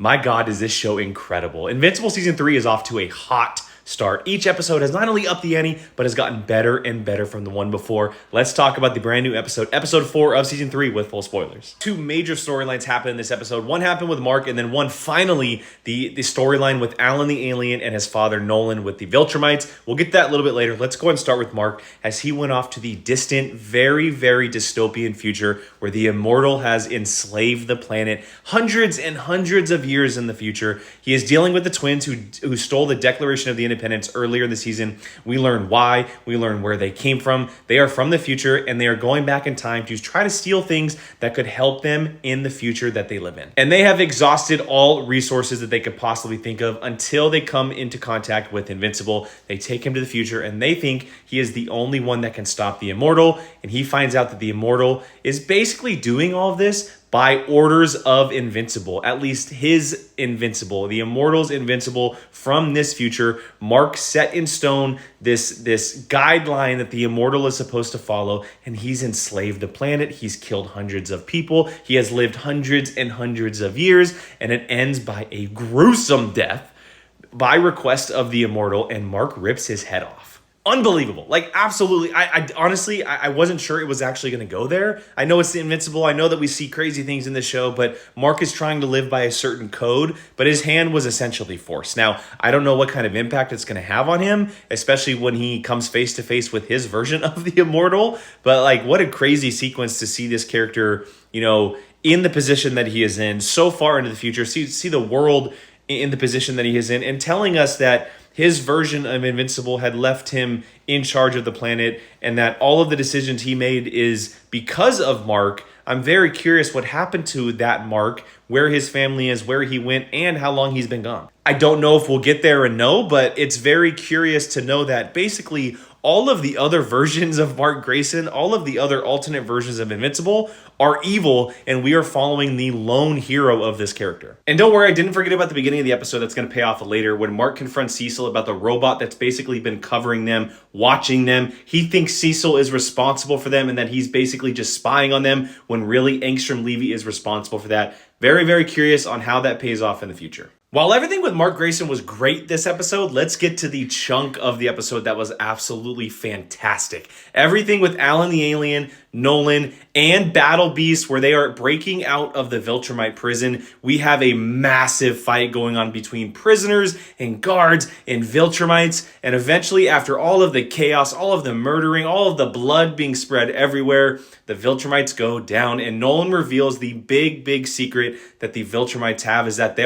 My God, is this show incredible. Invincible Season 3 is off to a hot start. Each episode has not only upped the ante, but has gotten better and better from the one before. Let's talk about the brand new episode 4 of Season 3 with full spoilers. Two major storylines happen in this episode. One happened with Mark, and then one finally, the storyline with Alan the alien and his father Nolan with the Viltrumites. We'll get to that a little bit later. Let's go ahead and start with Mark as he went off to the distant, very, very dystopian future where the Immortal has enslaved the planet hundreds and hundreds of years in the future. He is dealing with the twins who stole the Declaration of the Independence earlier in the season. We learn why. We learn where they came from. They are from the future, and they are going back in time to try to steal things that could help them in the future that they live in. And they have exhausted all resources that they could possibly think of until they come into contact with Invincible. They take him to the future, and they think he is the only one that can stop the Immortal. And he finds out that the Immortal is basically doing all of this by orders of Invincible, at least his Invincible, the Immortal's Invincible from this future. Mark set in stone this guideline that the Immortal is supposed to follow, and he's enslaved the planet. He's killed hundreds of people. He has lived hundreds and hundreds of years, and it ends by a gruesome death by request of the Immortal, and Mark rips his head off. Unbelievable. Like, absolutely. I honestly, I wasn't sure it was actually going to go there. I know it's the Invincible. I know that we see crazy things in this show, but Mark is trying to live by a certain code, but his hand was essentially forced. Now, I don't know what kind of impact it's going to have on him, especially when he comes face to face with his version of the Immortal. But like, what a crazy sequence to see this character, in the position that he is in so far into the future, see the world in the position that he is in, and telling us that his version of Invincible had left him in charge of the planet, and that all of the decisions he made is because of Mark. I'm very curious what happened to that Mark, where his family is, where he went, and how long he's been gone. I don't know if we'll get there and know, but it's very curious to know that basically all of the other versions of Mark Grayson, all of the other alternate versions of Invincible are evil, and we are following the lone hero of this character. And don't worry, I didn't forget about the beginning of the episode that's going to pay off later when Mark confronts Cecil about the robot that's basically been covering them, watching them. He thinks Cecil is responsible for them and that he's basically just spying on them when really Angstrom Levy is responsible for that. Very, very curious on how that pays off in the future. While everything with Mark Grayson was great this episode, let's get to the chunk of the episode that was absolutely fantastic. Everything with Alan the Alien, Nolan, and Battle Beast, where they are breaking out of the Viltrumite prison. We have a massive fight going on between prisoners and guards and Viltrumites. And eventually, after all of the chaos, all of the murdering, all of the blood being spread everywhere, the Viltrumites go down. And Nolan reveals the big, big secret that the Viltrumites have is that they are